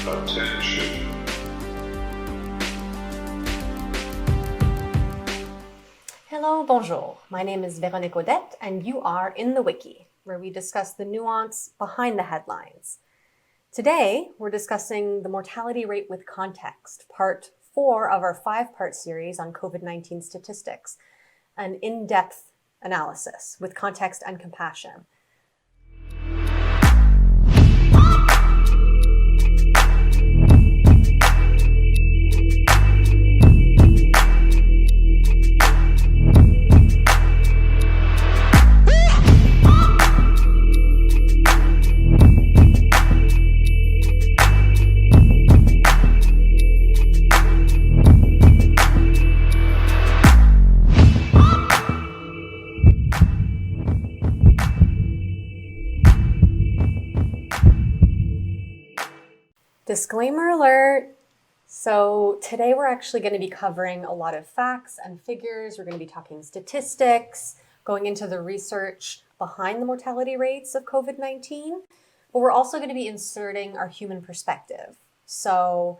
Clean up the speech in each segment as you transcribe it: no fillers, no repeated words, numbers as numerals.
Attention. Hello, bonjour. My name is Vera Odette, and you are in the Wiki, where we discuss the nuance behind the headlines. Today, we're discussing the mortality rate with context, part 4 of our 5-part series on COVID-19 statistics, an in-depth analysis with context and compassion. Disclaimer alert. So today we're actually going to be covering a lot of facts and figures. We're going to be talking statistics, going into the research behind the mortality rates of COVID-19, but we're also going to be inserting our human perspective. So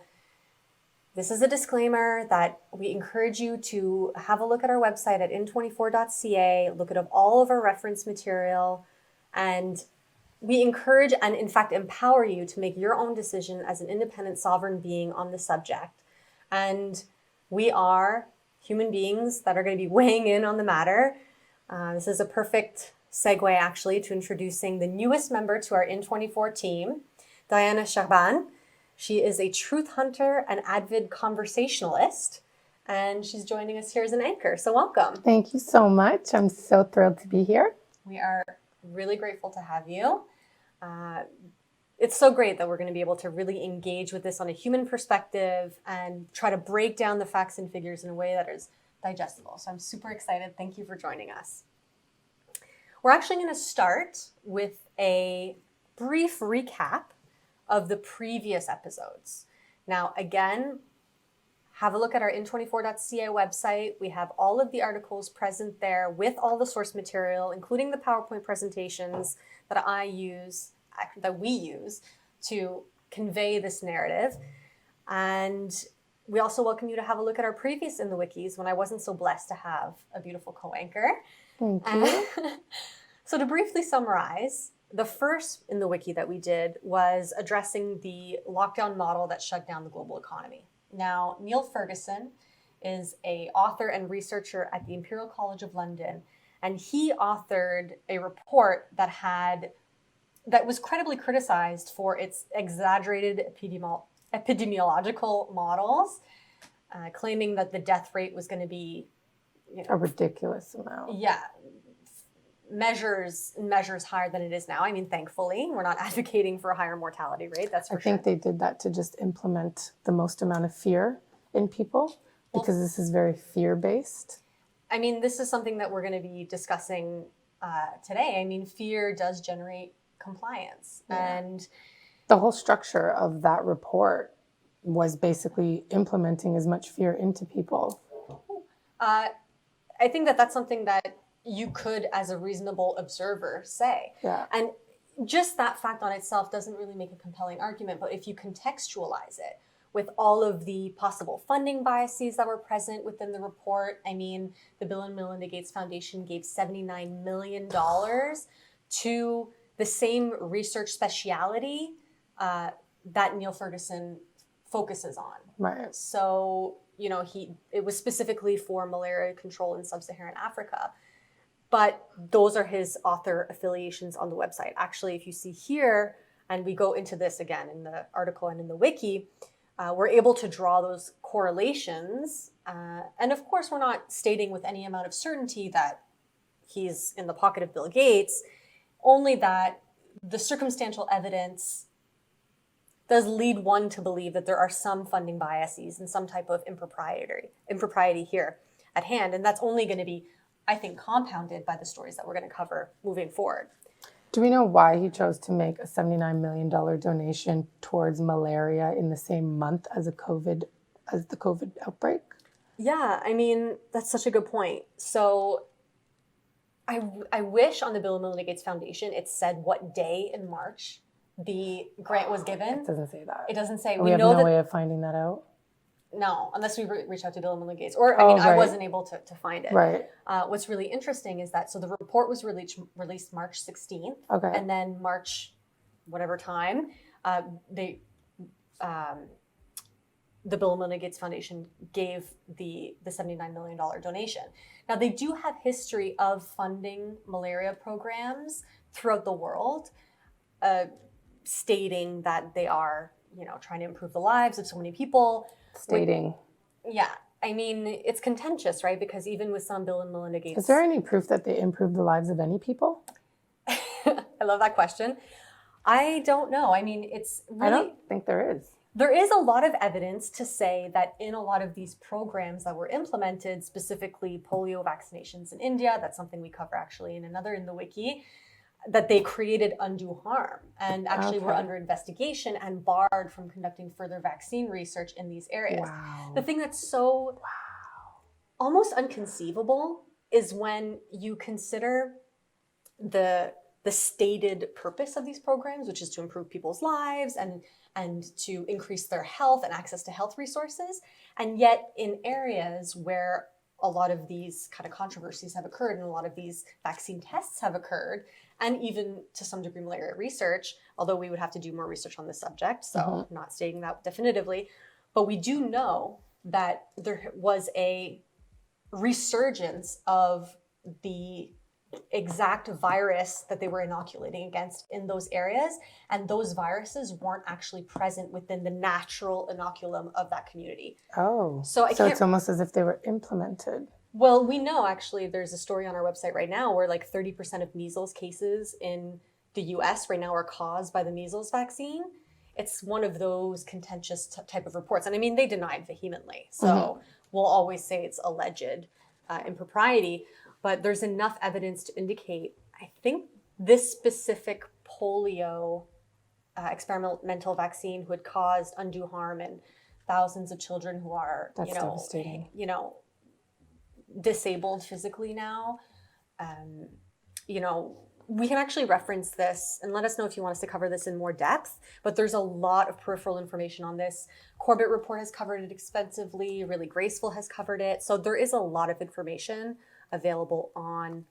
this is a disclaimer that we encourage you to have a look at our website at in24.ca, look at all of our reference material, and we encourage and in fact empower you to make your own decision as an independent sovereign being on the subject. And we are human beings that are going to be weighing in on the matter. This is a perfect segue actually to introducing the newest member to our In24 team, Diana Shaban. She is a truth hunter and avid conversationalist, and she's joining us here as an anchor. So welcome. Thank you so much. I'm so thrilled to be here. We are really grateful to have you. It's so great that we're going to be able to really engage with this on a human perspective and try to break down the facts and figures in a way that is digestible. So I'm super excited. Thank you for joining us. We're actually going to start with a brief recap of the previous episodes. Now, again, have a look at our in24.ca website. We have all of the articles present there with all the source material, including the PowerPoint presentations that we use to convey this narrative. And we also welcome you to have a look at our previous In the Wikis when I wasn't so blessed to have a beautiful co-anchor. Thank you. So to briefly summarize, the first In the Wiki that we did was addressing the lockdown model that shut down the global economy. Now, Neil Ferguson is an author and researcher at the Imperial College of London, and he authored a report that was credibly criticized for its exaggerated epidemiological models, claiming that the death rate was going to be a ridiculous amount. Yeah, measures higher than it is now. I mean, thankfully, we're not advocating for a higher mortality rate. That's for sure. I think they did that to just implement the most amount of fear in people because this is very fear-based. I mean, this is something that we're going to be discussing today. I mean, fear does generate compliance. Yeah. And the whole structure of that report was basically implementing as much fear into people. I think that that's something that you could, as a reasonable observer, say. Yeah. And just that fact on itself doesn't really make a compelling argument, but if you contextualize it with all of the possible funding biases that were present within the report, I mean, the Bill and Melinda Gates Foundation gave $79 million to the same research speciality that Neil Ferguson focuses on. Right. So, it was specifically for malaria control in sub-Saharan Africa. But those are his author affiliations on the website. Actually, if you see here, and we go into this again in the article and in the wiki, we're able to draw those correlations. And of course, we're not stating with any amount of certainty that he's in the pocket of Bill Gates, only that the circumstantial evidence does lead one to believe that there are some funding biases and some type of impropriety here at hand. And that's only going to be, I think, compounded by the stories that we're going to cover moving forward. Do we know why he chose to make a $79 million donation towards malaria in the same month as the COVID outbreak? Yeah, I mean, that's such a good point. So I wish on the Bill and Melinda Gates Foundation it said what day in March the grant was given. It doesn't say that. It doesn't say. We have no way of finding that out? No, unless we reach out to Bill and Melinda Gates. Or, I wasn't able to find it. Right. What's really interesting is that, so the report was released March 16th. Okay. And then March, whatever time, the Bill and Melinda Gates Foundation gave the $79 million donation. Now, they do have history of funding malaria programs throughout the world, stating that they are, trying to improve the lives of so many people. Yeah. I mean, it's contentious, right? Because even with some Bill and Melinda Gates... Is there any proof that they improve the lives of any people? I love that question. I don't know. I mean, it's really... I don't think there is. There is a lot of evidence to say that in a lot of these programs that were implemented, specifically polio vaccinations in India, that's something we cover actually in the wiki, that they created undue harm and actually were under investigation and barred from conducting further vaccine research in these areas. Wow. The thing that's so almost inconceivable is when you consider the stated purpose of these programs, which is to improve people's lives and to increase their health and access to health resources. And yet in areas where a lot of these kind of controversies have occurred and a lot of these vaccine tests have occurred, and even to some degree malaria research, although we would have to do more research on this subject, so I'm not stating that definitively, but we do know that there was a resurgence of the exact virus that they were inoculating against in those areas, and those viruses weren't actually present within the natural inoculum of that community. So it's almost as if they were implemented. Well, we know actually there's a story on our website right now where like 30% of measles cases in the US right now are caused by the measles vaccine. It's one of those contentious type of reports. And I mean, they denied vehemently. So we'll always say it's alleged impropriety. But there's enough evidence to indicate, I think, this specific polio experimental vaccine who had caused undue harm in thousands of children who are, devastating. Disabled physically now. We can actually reference this and let us know if you want us to cover this in more depth, but there's a lot of peripheral information on this. Corbett Report has covered it extensively. Really Graceful has covered it. So there is a lot of information available on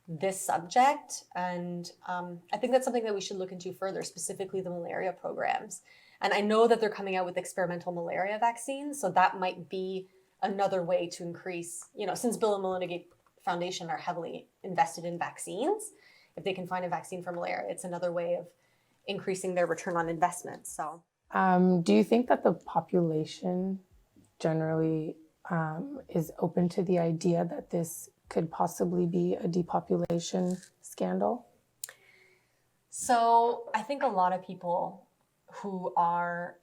this subject. And I think that's something that we should look into further, specifically the malaria programs. And I know that they're coming out with experimental malaria vaccines. So that might be another way to increase, since Bill and Melinda Gates Foundation are heavily invested in vaccines, if they can find a vaccine for malaria, it's another way of increasing their return on investment. So do you think that the population generally is open to the idea that this could possibly be a depopulation scandal? So I think a lot of people who are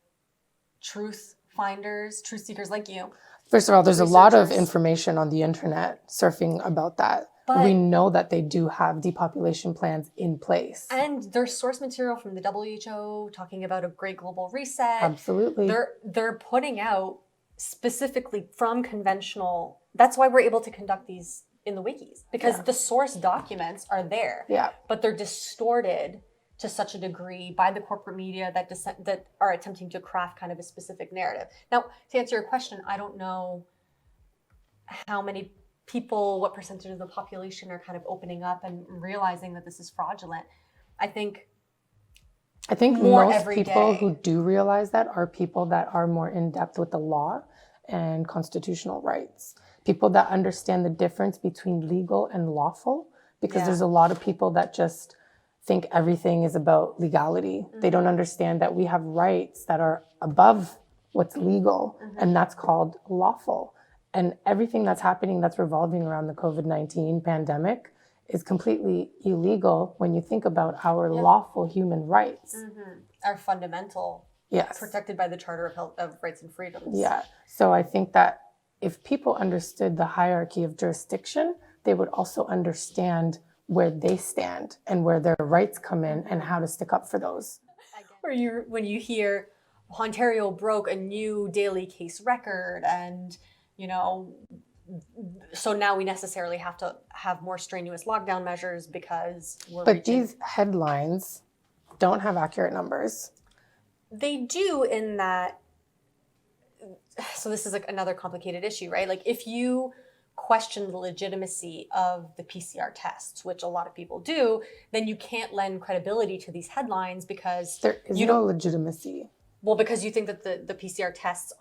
truth finders, truth seekers like you. First of all, there's a lot of information on the internet surfing about that. But we know that they do have depopulation plans in place. And there's source material from the WHO talking about a great global reset. Absolutely. They're putting out specifically from conventional. That's why we're able to conduct these in the wikis, because the source documents are there. Yeah. But they're distorted to such a degree by the corporate media that are attempting to craft kind of a specific narrative. Now, to answer your question, I don't know how many people, what percentage of the population are kind of opening up and realizing that this is fraudulent. I think most people who do realize that are people that are more in depth with the law and constitutional rights. People that understand the difference between legal and lawful, because there's a lot of people that just think everything is about legality. They don't understand that we have rights that are above what's legal, and that's called lawful. And everything that's happening that's revolving around the COVID-19 pandemic is completely illegal when you think about our lawful human rights. Our fundamental, protected by the Charter of Rights and Freedoms. Yeah. So I think that if people understood the hierarchy of jurisdiction, they would also understand where they stand and where their rights come in and how to stick up for those. When you hear Ontario broke a new daily case record and, so now we necessarily have to have more strenuous lockdown measures because we're But these headlines don't have accurate numbers. They do in that, so this is like another complicated issue, right? Like if you question the legitimacy of the PCR tests, which a lot of people do, then you can't lend credibility to these headlines because there is no legitimacy. Well, because you think that the PCR tests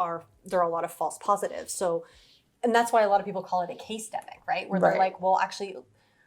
there are a lot of false positives. So, and that's why a lot of people call it a case-demic, right? Where they're like, well, actually,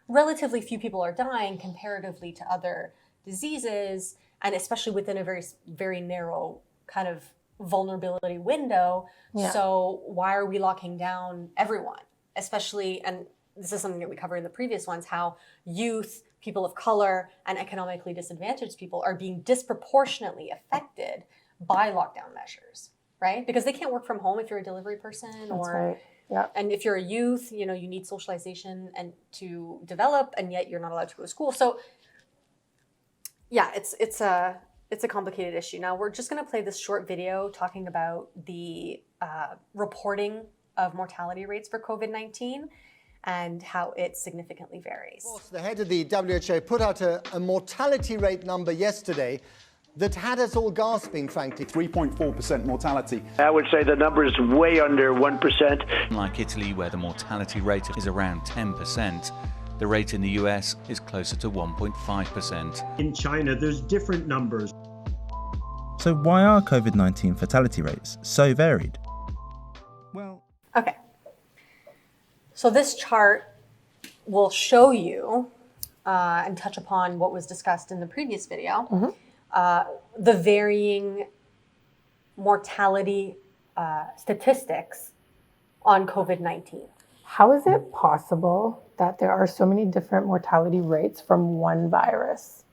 relatively few people are dying comparatively to other diseases, and especially within a very, very narrow kind of vulnerability window. Yeah. So why are we locking down everyone? Especially, and this is something that we covered in the previous ones, how youth, people of color, and economically disadvantaged people are being disproportionately affected by lockdown measures, right? Because they can't work from home if you're a delivery person. That's right. Yeah. And if you're a youth, you need socialization and to develop, and yet you're not allowed to go to school. So yeah, it's a complicated issue. Now we're just going to play this short video talking about the reporting of mortality rates for COVID-19 and how it significantly varies. Of course, the head of the WHO put out a mortality rate number yesterday that had us all gasping, frankly. 3.4% mortality. I would say the number is way under 1%. Like Italy, where the mortality rate is around 10%, the rate in the US is closer to 1.5%. In China, there's different numbers. So why are COVID-19 fatality rates so varied? Well, okay. So this chart will show you and touch upon what was discussed in the previous video. Mm-hmm. The varying mortality statistics on COVID-19. How is it possible that there are so many different mortality rates from one virus?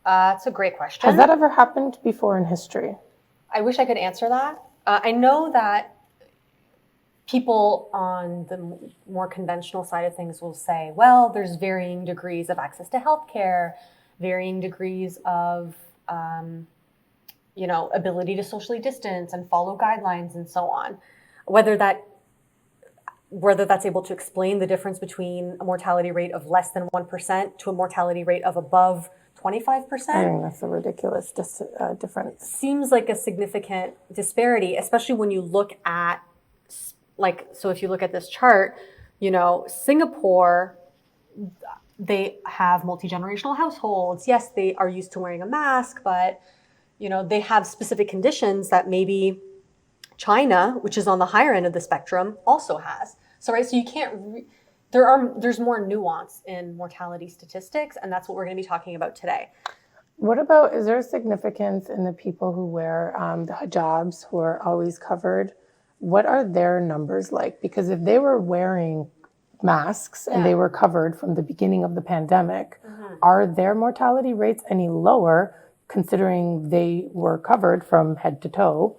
That's a great question. Has that ever happened before in history? I wish I could answer that. I know that people on the more conventional side of things will say, well, there's varying degrees of access to healthcare, varying degrees of ability to socially distance and follow guidelines and so on. Whether that's able to explain the difference between a mortality rate of less than 1% to a mortality rate of above 25%. I think that's a ridiculous difference. Seems like a significant disparity, especially when you look at, so if you look at this chart, Singapore, they have multi-generational households. Yes, they are used to wearing a mask, but they have specific conditions that maybe China, which is on the higher end of the spectrum, also has. So you can't. There's more nuance in mortality statistics, and that's what we're going to be talking about today. What about, is there significance in the people who wear the hijabs, who are always covered? What are their numbers like? Because if they were wearing masks and they were covered from the beginning of the pandemic, are their mortality rates any lower considering they were covered from head to toe?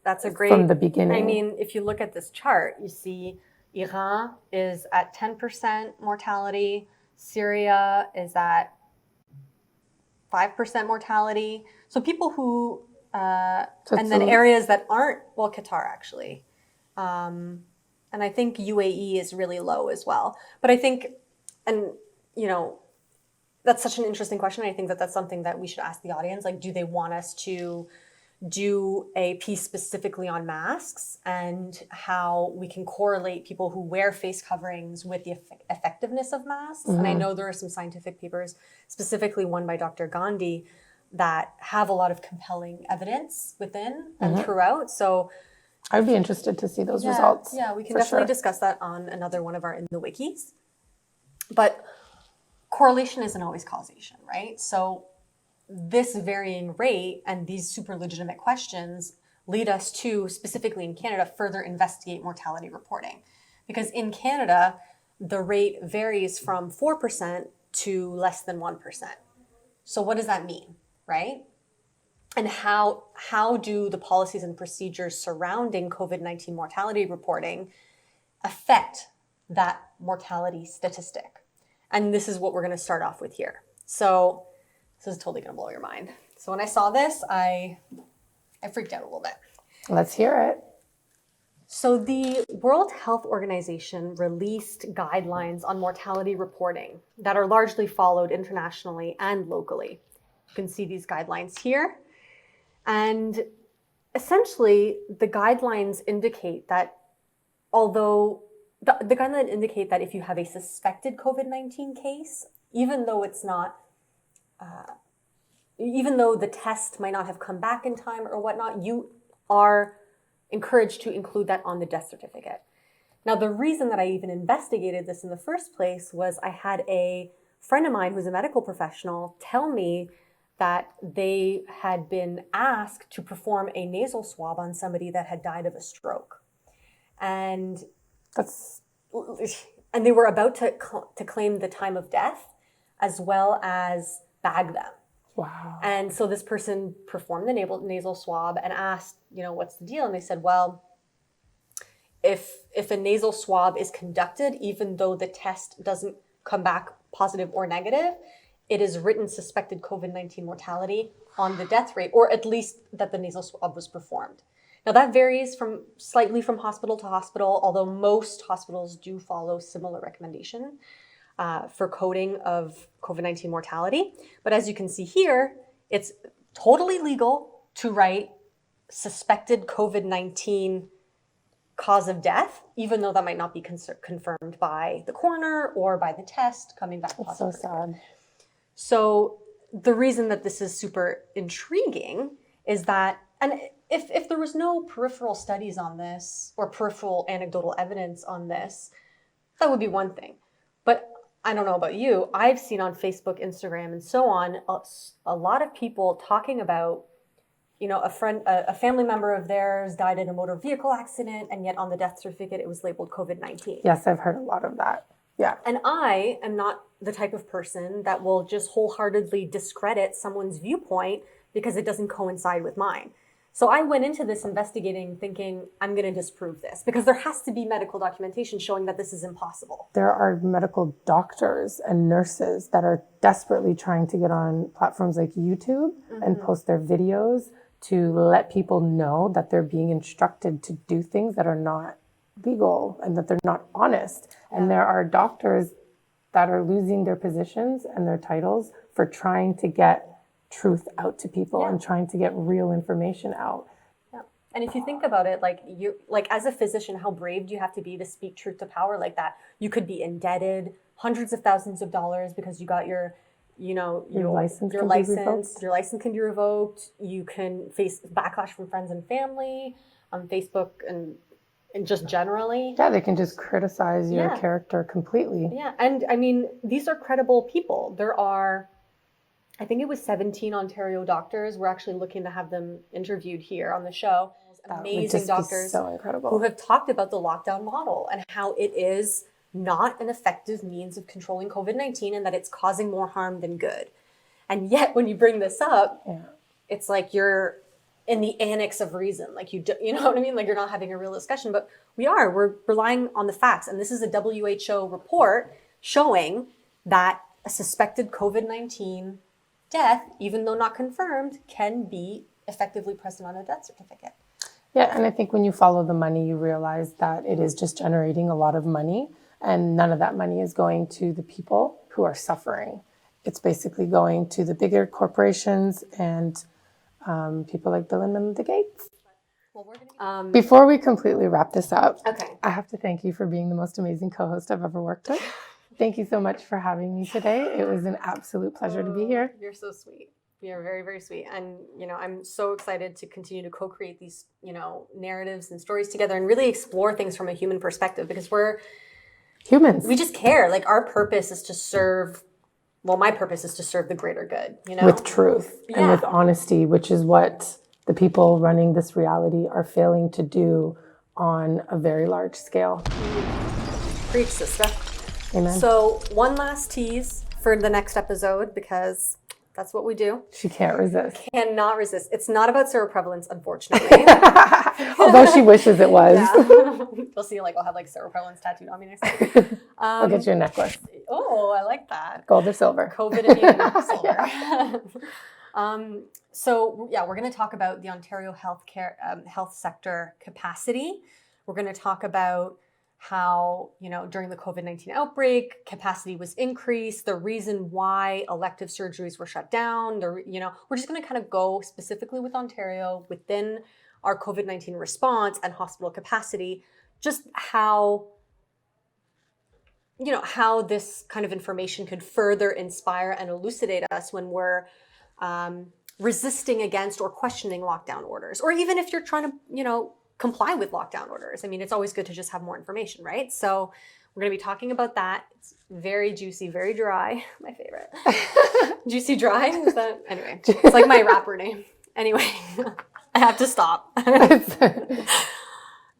That's a great, from the beginning. I mean, if you look at this chart, you see Iran is at 10% mortality. Syria is at 5% mortality. So people who, and then areas that aren't, well, Qatar actually. And I think UAE is really low as well. But I think, that's such an interesting question. I think that that's something that we should ask the audience. Do they want us to do a piece specifically on masks and how we can correlate people who wear face coverings with the effectiveness of masks? Mm-hmm. And I know there are some scientific papers, specifically one by Dr. Gandhi, that have a lot of compelling evidence within and throughout. So I'd be interested to see those results. Yeah, we can definitely discuss that on another one of our In the Wikis. But correlation isn't always causation, right? So this varying rate and these super legitimate questions lead us to, specifically in Canada, further investigate mortality reporting. Because in Canada, the rate varies from 4% to less than 1%. So what does that mean, right? And how do the policies and procedures surrounding COVID-19 mortality reporting affect that mortality statistic? And this is what we're going to start off with here. So this is totally going to blow your mind. So when I saw this, I freaked out a little bit. Let's hear it. So the World Health Organization released guidelines on mortality reporting that are largely followed internationally and locally. You can see these guidelines here. And essentially, the guidelines indicate that although the guidelines indicate that if you have a suspected COVID-19 case, even though it's not, even though the test might not have come back in time or whatnot, you are encouraged to include that on the death certificate. Now, the reason that I even investigated this in the first place was I had a friend of mine who's a medical professional tell me that they had been asked to perform a nasal swab on somebody that had died of a stroke. And they were about to claim the time of death as well as bag them. Wow. And so this person performed the nasal swab and asked, what's the deal? And they said, well, if a nasal swab is conducted, even though the test doesn't come back positive or negative, it is written suspected COVID-19 mortality on the death rate, or at least that the nasal swab was performed. Now that varies slightly from hospital to hospital, although most hospitals do follow similar recommendation for coding of COVID-19 mortality. But as you can see here, it's totally legal to write suspected COVID-19 cause of death, even though that might not be confirmed by the coroner or by the test coming back positive. That's so sad. So the reason that this is super intriguing is that, and if there was no peripheral studies on this or peripheral anecdotal evidence on this, that would be one thing. But I don't know about you, I've seen on Facebook, Instagram, and so on, a lot of people talking about, a family member of theirs died in a motor vehicle accident, and yet on the death certificate it was labeled COVID-19. Yes, I've heard a lot of that. Yeah. And I am not the type of person that will just wholeheartedly discredit someone's viewpoint because it doesn't coincide with mine. So I went into this investigating thinking, I'm going to disprove this because there has to be medical documentation showing that this is impossible. There are medical doctors and nurses that are desperately trying to get on platforms like YouTube and post their videos to let people know that they're being instructed to do things that are not legal and that they're not honest. Yeah. And there are doctors that are losing their positions and their titles for trying to get truth out to people and trying to get real information out. Yeah. And if you think about it, like as a physician, how brave do you have to be to speak truth to power like that? You could be indebted hundreds of thousands of dollars because you got your license can be revoked. You can face backlash from friends and family on Facebook and just generally. Yeah, they can just criticize your character completely. Yeah, and I mean, these are credible people. There are, I think it was 17 Ontario doctors. We're actually looking to have them interviewed here on the show. Amazing doctors so incredible. who have talked about the lockdown model and how it is not an effective means of controlling COVID-19 and that it's causing more harm than good. And yet when you bring this up, it's like you're in the annex of reason. Like you know what I mean? Like you're not having a real discussion, but we're relying on the facts. And this is a WHO report showing that a suspected COVID-19 death, even though not confirmed, can be effectively present on a death certificate. Yeah, and I think when you follow the money, you realize that it is just generating a lot of money, and none of that money is going to the people who are suffering. It's basically going to the bigger corporations and people like Bill and Melinda Gates. Well, before we completely wrap this up, I have to thank you for being the most amazing co-host I've ever worked with. Thank you so much for having me today. It was an absolute pleasure to be here. You're so sweet. You're very, very sweet. And, I'm so excited to continue to co-create these, narratives and stories together and really explore things from a human perspective because we're humans. We just care. Like our purpose is to serve, my purpose is to serve the greater good, With truth and with honesty, which is what the people running this reality are failing to do on a very large scale. Preach, sister. Amen. So one last tease for the next episode because that's what we do. She can't resist. Cannot resist. It's not about seroprevalence, unfortunately. Although she wishes it was. Yeah. You'll see, I'll have seroprevalence tattooed on me next time. I'll get you a necklace. Oh, I like that. Gold or silver. COVID immune silver. So we're going to talk about the Ontario health sector capacity. We're going to talk about how, during the COVID-19 outbreak, capacity was increased, the reason why elective surgeries were shut down. We're just going to kind of go specifically with Ontario within our COVID-19 response and hospital capacity, just how this kind of information could further inspire and elucidate us when we're resisting against or questioning lockdown orders, or even if you're trying to, comply with lockdown orders. I mean, it's always good to just have more information, right? So we're going to be talking about that. It's very juicy, very dry. My favorite. Juicy dry? Is that? Anyway, it's like my rapper name. Anyway, I have to stop.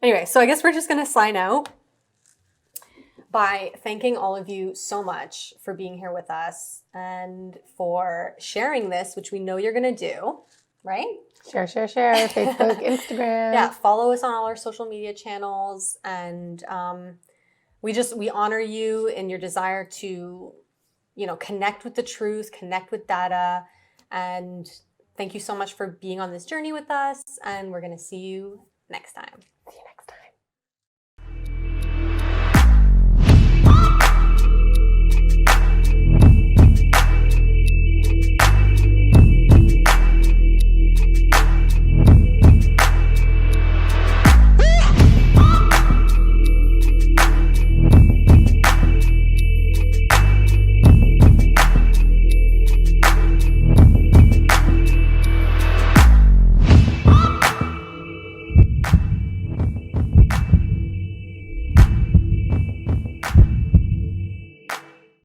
Anyway, so I guess we're just going to sign out by thanking all of you so much for being here with us and for sharing this, which we know you're going to do, right? Share. Facebook, Instagram. Yeah, follow us on all our social media channels. And we honor you in your desire to, connect with the truth, connect with data. And thank you so much for being on this journey with us. And we're going to see you next time. See you next time.